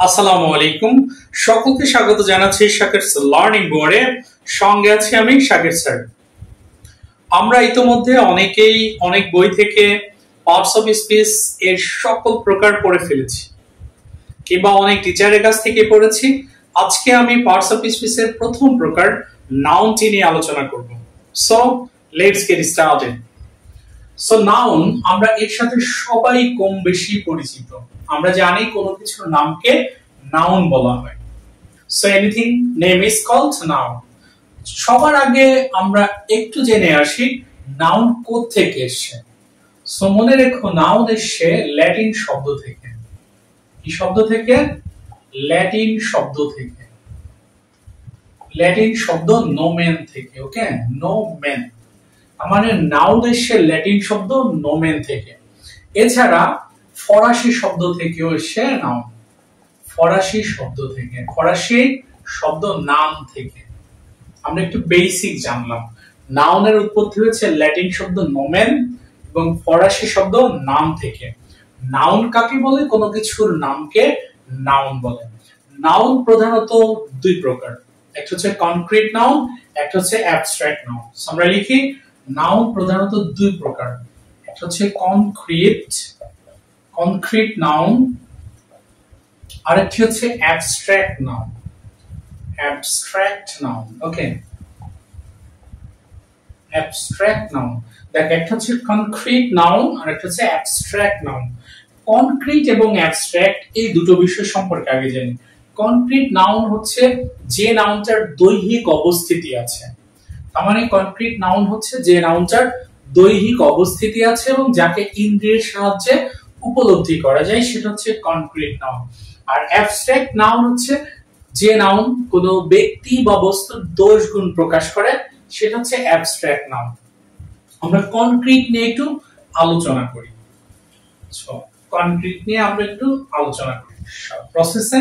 আসসালামু আলাইকুম। সকলকে স্বাগত জানাচ্ছি শাকির লার্নিং বোর্ডে। সঙ্গে আছি আমি শাকির স্যার। আমরা ইতোমধ্যে অনেকেই অনেক বই থেকে পার্টস অফ স্পিচ এর সকল প্রকার পড়ে ফেলেছি, কিংবা অনেক টিচারের কাছ থেকে পড়েছি। আজকে আমি পার্টস অফ স্পিচ এর প্রথম প্রকার নাউনটি নিয়ে আলোচনা করব। So let's get started. So noun, আমরা এর সাথে সবাই কম বেশি পরিচিত। আমরা জানি কোনো কিছুর নামকে নাউন বলা হয়। So anything name is called noun. সবার আগে আমরা একটু জেনে আসি নাউন কোথা থেকে এসেছে। সো মনে রেখো, নাউন এসেছে ল্যাটিন শব্দ থেকে। কি শব্দ থেকে? ল্যাটিন শব্দ থেকে। ল্যাটিন শব্দ নোমেন থেকে। ওকে, নোমেন মানে নাউন এসেছে ল্যাটিন শব্দ নোমেন থেকে। এছাড়া ফরাসি শব্দ থেকেও এসেছে নাউন। ফরাসি শব্দ থেকে, ফরাসি শব্দ নাম থেকে। আমরা একটু বেসিক জানলাম। নাউনের উৎপত্তি হয়েছে ল্যাটিন শব্দ নোমেন এবং ফরাসি শব্দ নাম থেকে। নাউন কাকে বলে? কোনো কিছুর নামকে নাউন বলে। নাউন প্রধানত দুই প্রকার, একটা হচ্ছে কনক্রিট নাউন, একটা হচ্ছে অ্যাবস্ট্রাক্ট নাউন। আমরা লিখি নাউন প্রধানত দুই প্রকার, একটা হচ্ছে কনক্রিট নাউন, আর একটি হচ্ছে অ্যাবস্ট্রাক্ট নাউন। অ্যাবস্ট্রাক্ট নাউন, ওকে, অ্যাবস্ট্রাক্ট নাউন। দেখ, একটা হচ্ছে কনক্রিট নাউন আর একটা হচ্ছে অ্যাবস্ট্রাক্ট নাউন। কনক্রিট এবং অ্যাবস্ট্রাক্ট এই দুটো বিষয় সম্পর্কে আগে জানি। কনক্রিট নাউন হচ্ছে যে নাউনটার দৈহিক অবস্থিতি আছে। তার মানে কনক্রিট নাউন হচ্ছে যে নাউনটার দৈহিক অবস্থিতি আছে এবং যাকে ইন্দ্রিয়ের সাহায্যে উপলব্ধি করা যায়, সেটা হচ্ছে কনক্রিট নাউন। আর অ্যাবস্ট্রাক্ট নাউন হচ্ছে যে নাউন কোনো ব্যক্তি বা বস্তুর দোষ গুণ প্রকাশ করে, সেটা হচ্ছে অ্যাবস্ট্রাক্ট নাউন। আমরা কনক্রিট নিয়ে একটু আলোচনা করি। কনক্রিট নিয়ে আমরা একটু আলোচনা করি প্রসেসে।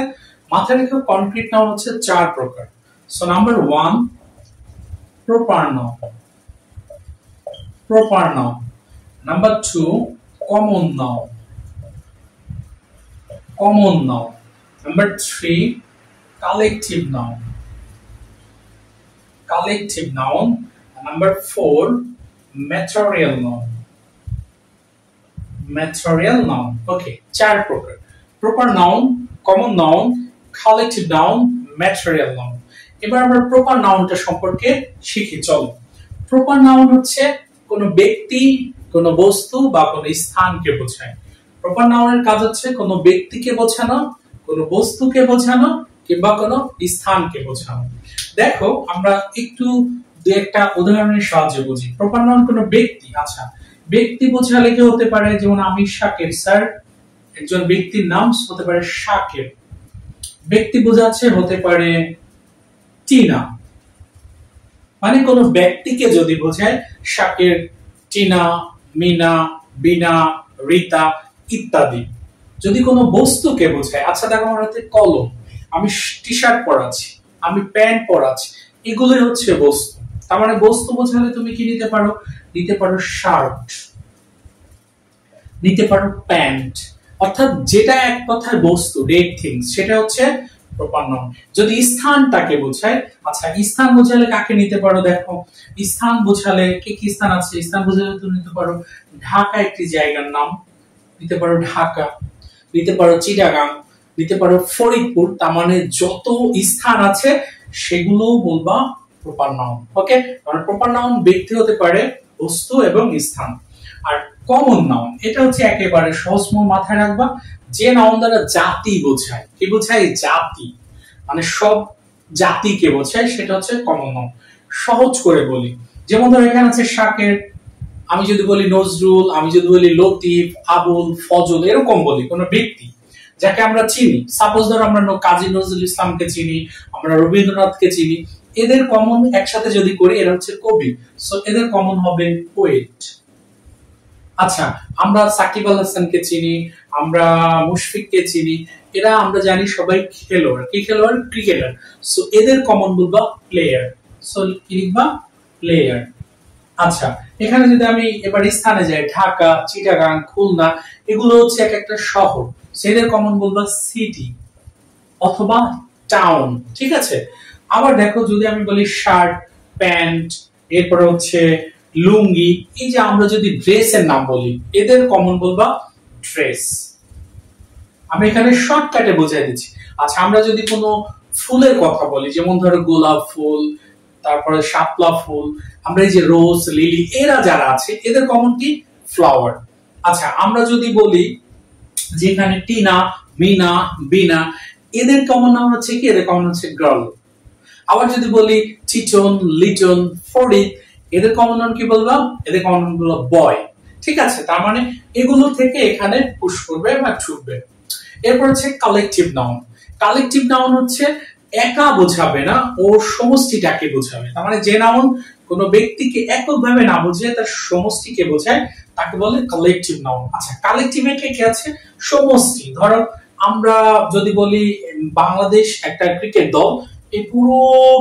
মাথায় রেখে কনক্রিট নাউন হচ্ছে চার প্রকার। So number 1, proper noun. Proper noun. Number 2, common noun. Common noun. Number 3, collective noun. Collective noun. And number 4, material noun. Material noun. Okay, চার প্রকার: proper noun, common noun, collective noun, material noun. এবার আমরা proper নাউনটা সম্পর্কে শিখি। চলো, proper noun হচ্ছে কোনো ব্যক্তি, কোনো বস্তু বা কোনো স্থানকে বোঝায়। প্রপার নাউনের কাজ হচ্ছে কোনো ব্যক্তিকে বোঝানো, কোনো বস্তুকে বোঝানো কিংবা কোনো স্থানকে বোঝানো। দেখো, আমরা একটু দুই একটা উদাহরণের সাহায্যে বুঝি। প্রপার নাউন কোনো ব্যক্তি, আচ্ছা, ব্যক্তি বোঝালে কি হতে পারে? যেমন আমি শাকির স্যার, একজন ব্যক্তির নাম হতে পারে শাকির। ব্যক্তি বোঝাচ্ছে হতে পারে টিনা, মানে কোন ব্যক্তিকে যদি বোঝায় শাকির, টিনা, মিনা, বিনা, রিতা ইত্যাদি। যদি কোনো বস্তুকে বোঝায়, আচ্ছা দেখো, আমার হাতে কলম, আমি টি শার্ট পরাচ্ছি, আমি প্যান্ট পরাচ্ছি, এগুলোই হচ্ছে বস্তু। তার মানে বস্তু বোঝালে তুমি কি নিতে পারো? নিতে পারো শার্ট, নিতে পারো প্যান্ট, অর্থাৎ যেটা এক কথায় বস্তু, ডেড থিংস, সেটা হচ্ছে প্রপার নাউন। যদি স্থানটাকে বোঝায়, আচ্ছা স্থান বোঝালে কাকে নিতে পারো? দেখো, স্থান বোঝালে কি কি স্থান আছে? স্থান বোঝালে তুমি নিতে পারো ঢাকা একটি জায়গার নাম, নিতে পারো ঢাকা, নিতে পারো চিটাগাং, নিতে পারো ফরিদপুর। তার মানে যত স্থান আছে সেগুলো বলবা প্রপার নাউন। ওকে, কারণ প্রপার নাউন ব্যক্তি হতে পারে, বস্তু এবং স্থান। আর কমন নাউন, এটা হচ্ছে একেবারে সহজ, মাথায় রাখবা, যে নাউন দ্বারা জাতি বোঝায়। কি বোঝায়? জাতি, মানে সব জাতিকে বোঝায়, সেটা হচ্ছে কমন নাউন। সহজ করে বলি, যেমন ধরো এখানে আছে শাকের, আমি যদি বলি নজরুল, আমি যদি বলি লতিফ, আবুল, ফজল, এরকম বলি কোন ব্যক্তি যাকে আমরা চিনি। সাপোজ ধরো আমরা কাজী নজরুল ইসলামকে চিনি, আমরা রবীন্দ্রনাথকে চিনি, এদের কমন একসাথে যদি করি, এরা হচ্ছে কবি। সো এদের কমন হবে পোয়েট। আচ্ছা, আমরা সাকিব আল হাসানকে চিনি, আমরা মুশফিককে চিনি, এরা আমরা জানি সবাই খেলোয়াড়। কি খেলোয়াড়? ক্রিকেটার। সো এদের কমন বলবা প্লেয়ার। সো কি লিখবা? প্লেয়ার। আচ্ছা, এখানে যদি আমি এবার স্থানে যাই, ঢাকা, চিটাগাং, খুলনা, এগুলো হচ্ছে এক একটা শহর, সেদের কমন বলবা সিটি। অথবা টাউন, ঠিক আছে। আবার দেখো যদি আমি বলি শার্ট, প্যান্ট, এরপরে হচ্ছে লুঙ্গি, এই যে আমরা যদি ড্রেসের নাম বলি এদের কমন বলবা ড্রেস। আমি এখানে শর্টকাটে বোঝাই দিচ্ছি। আচ্ছা আমরা যদি কোনো ফুলের কথা বলি, যেমন ধরো গোলাপ ফুল, তারপরে শাপলা ফুল, আমরা এই যে রোজ, লিলি, এরা যারা আছে এদের কমন কি ফ্লাওয়ার। আচ্ছা আমরা যদি বলি যেখানে টিনা, মিনা, বিনা, এদের কমন নাম হচ্ছে কি, এদের কমন হচ্ছে গার্ল। আবার যদি বলি চিটন, লিটন, ফরিদ, এদের কমন নাম কি বললাম, এদের কমন নাম বললাম বয়, ঠিক আছে। তার মানে এগুলো থেকে এখানে পুশ করবে বা ছুটবে। এরপর হচ্ছে কালেকটিভ নাউন। কালেকটিভ নাউন হচ্ছে একা বোঝাবে না, ও সমষ্টিটাকে বোঝাবে। তার মানে যে নাউন কোনো ব্যক্তিকে এককভাবে না বুঝিয়ে তার সমষ্টিকে বোঝায় তাকে বলে কালেকটিভ নাউন। আচ্ছা কালেকটিভে কে আছে, সমষ্টি। ধরো আমরা যদি বলি বাংলাদেশ একটা ক্রিকেট দল, এই পুরো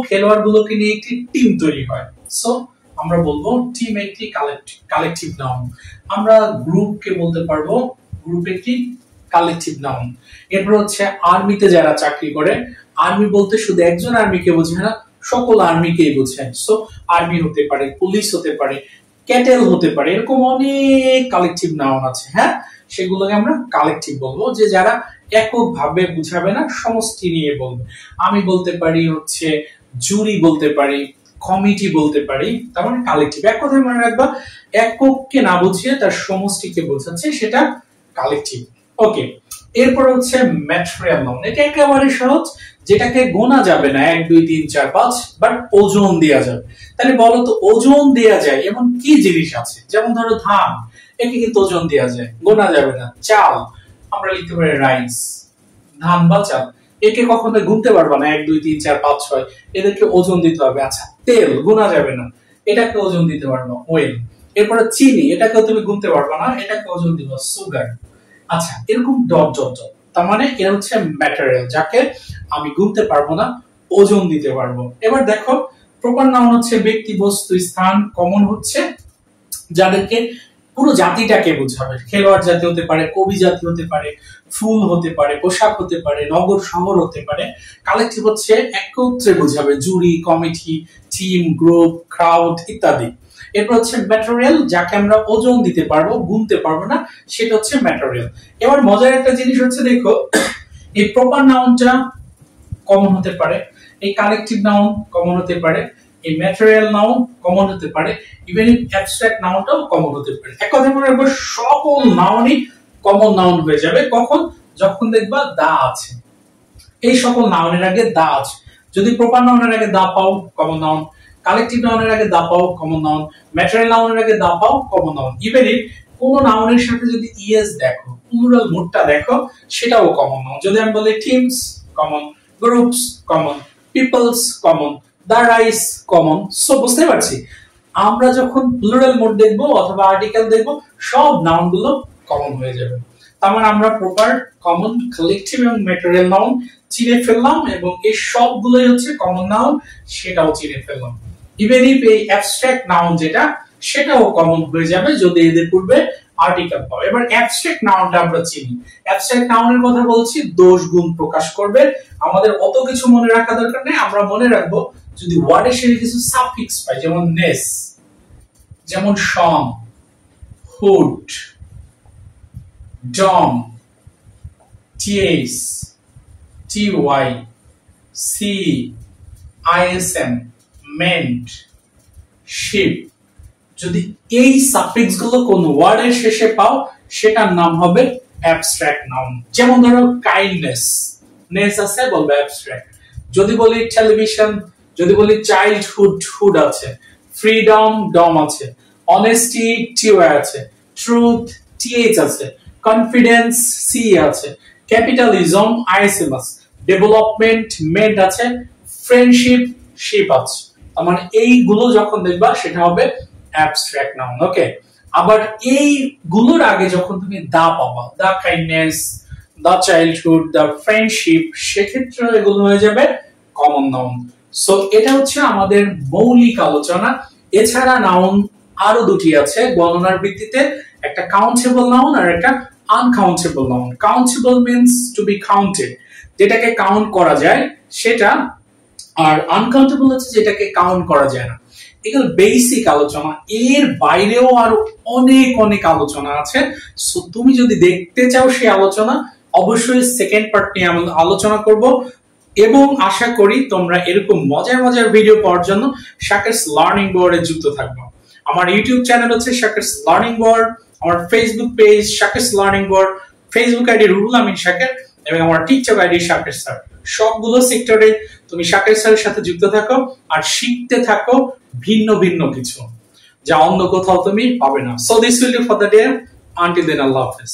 খেলোয়াড় গুলোকে নিয়ে একটি টিম তৈরি হয়, সো আমরা বলবো টিম একটি কালেকটিভ নাউন। আমরা গ্রুপকে বলতে পারবো গ্রুপ একটি কালেকটিভ নাউন। এরপর হচ্ছে আর্মিতে যারা চাকরি করে, আর্মি বলতে শুধু একজন আর্মিকে বোঝায় না, সকল আর্মিকেই বোঝায়। সো আর্মি হতে পারে, পুলিশ হতে পারে, ক্যাটেল হতে পারে, এরকম অনেক কালেকটিভ নাউন আছে। হ্যাঁ, সেগুলোকে আমরা কালেকটিভ বলবো, যে যারা এককভাবে বুঝাবে না, সমষ্টি নিয়ে বলবে। আমি বলতে পারি হচ্ছে জুরি বলতে পারি, কমিটি বলতে পারি, তার মানে কালেকটিভ। এক কথায় মনে রাখবা, একককে না বুঝিয়ে তার সমষ্টিকে বোঝাচ্ছে, সেটা কালেকটিভ। ওকে, এরপর হচ্ছে ম্যাটেরিয়াল নাউন। এটা একেবারে সহজ, যেটাকে গোনা যাবে না 1 2 3 4 5, বাট ওজন দেয়া যাবে। তাহলে বলো তো ওজন দেয়া যায় এমন কি জিনিস আছে? যেমন ধরো ধান, একে কিন্তু ওজন দেয়া যায়, গোনা যাবে না। চাল, আমরা লিখতে পারি রাইস, ধান বা চাল, একে কখনো গুনতে পারবা না 1 2 3 4 5 6, এদেরকে ওজন দিতে হবে। আচ্ছা তেল গোনা যাবে না, এটাকে ওজন দিতে পারবা ওয়েল। এরপরে চিনি, এটাকেও তুমি গুনতে পারবা না, এটাকে ওজন দিবা সুগার। আচ্ছা এরকম ডট ডট ডট, তার মানে এটা হচ্ছে ম্যাটেরিয়াল, যাকে আমি গুনতে পারবো না, ওজন দিতে পারবো। এবার দেখো প্রপার নাউন হচ্ছে ব্যক্তি, বস্তু, স্থান। কমন হচ্ছে যাদেরকে পুরো জাতিটাকে বোঝাবে। খেলোয়াড় জাতি হতে পারে, কবি জাতি হতে পারে, ফুল হতে পারে, পোশাক হতে পারে, নগর শহর হতে পারে। কালেকটিভ হচ্ছে একত্রে বোঝাবে, জুরি, কমিটি, টিম, গ্রুপ, ক্রাউড ইত্যাদি। এরপর হচ্ছে ম্যাটেরিয়াল, যাকে আমরা ওজন দিতে পারবো, গুনতে পারবো না, সেটা হচ্ছে ম্যাটেরিয়াল। এবার মজার একটা জিনিস হচ্ছে দেখো, এই প্রপার নাউনটা কমন হতে পারে, এই কালেকটিভ নাউন কমন হতে পারে, এই ম্যাটেরিয়াল নাউন কমন হতে পারে, ইভেন অ্যাবস্ট্রাক্ট নাউনটাও কমন হতে পারে। এক কথা মনে রাখবো, সকল নাউনই কমন নাউন হয়ে যাবে। কখন? যখন দেখবা দা আছে, এই সকল নাউনের আগে দা আছে। যদি প্রপার নাউনের আগে দা পাও, কমন নাউন। কালেকটিভ নাউনের আগে দা পাও, কমন নাউন। ম্যাটেরিয়াল নাউনের আগে দা পাও, কমন নাউন। ইভেন কোন নাউনের সাথে যদি ইএস দেখো, প্লুরাল মোডটা দেখো, সেটাও কমন নাউন। যদি আমি বলি teams common, groups common, peoples common, the rice common. So বুঝতে পারছি, আমরা যখন প্লুরাল মোড দেখবো অথবা আর্টিকেল দেখবো, সব নাউন গুলো কমন হয়ে যাবে। তার মানে আমরা প্রপার, কমন, কালেকটিভ এবং ম্যাটেরিয়াল নাউন চিনে ফেললাম, এবং এই সবগুলোই হচ্ছে কমন নাউন, সেটাও চিনে ফেললাম। ইভেন ইফ এই অ্যাবস্ট্রাক্ট নাউন যেটা, সেটাও কমন হয়ে যাবে যদি এদের পূর্বে আর্টিকেল পাও। এবার অ্যাবস্ট্রাক্ট নাউনটা আমরা চিনি। অ্যাবস্ট্রাক্ট নাউনের কথা বলছি, দোষ গুণ প্রকাশ করবে। আমাদের অত কিছু মনে রাখা দরকার নেই, আমরা মনে রাখবো যদি ওয়ার্ডের সাথে কিছু সাফিক্স পাই, যেমন নেস, যেমন tion, hood, dom, TS, TY, C, ISM, ment, ship, যদি এই সাফিক্স গুলো কোন ওয়ার্ডের শেষে পাও, সেটার নাম হবে অ্যাবস্ট্রাক্ট নাউন। যেমন ধরো কাইন্ডনেস, নেস আছে, বলবে অ্যাবস্ট্রাক্ট। যদি বলি টেলিভিশন, যদি বলি চাইল্ডহুড, হুড আছে, ফ্রিডম, ডম আছে, অনেস্টি, টিওয়াই আছে, ট্রুথ, টিএইচ আছে, কনফিডেন্স, সি আছে, ক্যাপিটালিজম, আইএসএম আছে, ডেভেলপমেন্ট, মেন্ট আছে, ফ্রেন্ডশিপ, শিপ আছে। তার মানে এইগুলো যখন দেখবা, সেটা হবে অ্যাবস্ট্রাক্ট নাউন। ওকে, আবার এই গুলোর আগে যখন তুমি দা পাবা, দা কাইন্ডনেস, দা চাইল্ডহুড, দা ফ্রেন্ডশিপ, সেক্ষেত্রে এগুলো হয়ে যাবে কমন নাউন। সো এটা হচ্ছে আমাদের মৌলিক আলোচনা। এছাড়া নাউন আরো দুটি আছে গণনার ভিত্তিতে, একটা কাউন্টেবল নাউন আর একটা uncountable noun. Countable means to be counted, যেটাকে কাউন্ট করা যায় সেটা, আর আনকাউন্টেবল হচ্ছে যেটাকে কাউন্ট করা যায় না। এগুলো বেসিক আলোচনা, এর বাইরেও আরো অনেক অনেক আলোচনা আছে। সো তুমি যদি দেখতে চাও সেই আলোচনা, অবশ্যই সেকেন্ড পার্ট নিয়ে আমি আলোচনা করব, এবং আশা করি তোমরা এরকম মজার মজার ভিডিও পাওয়ার জন্য শাকিরস লার্নিং বোর্ডে যুক্ত থাকবে। আমার ইউটিউব চ্যানেল হচ্ছে শাকিরস লার্নিং বোর্ড, আমার Facebook page Shakir's learning board, Facebook ID Ruhul Amin Shakir, এবং আমার টিকটক আইডি শাকির স্যার। সবগুলো সেক্টরে তুমি শাকির স্যারের সাথে যুক্ত থাকো আর শিখতে থাকো ভিন্ন ভিন্ন কিছু, যা অন্য কোথাও তুমি পাবে না। So this will do for the day, until then আল্লাহ হাফেজ।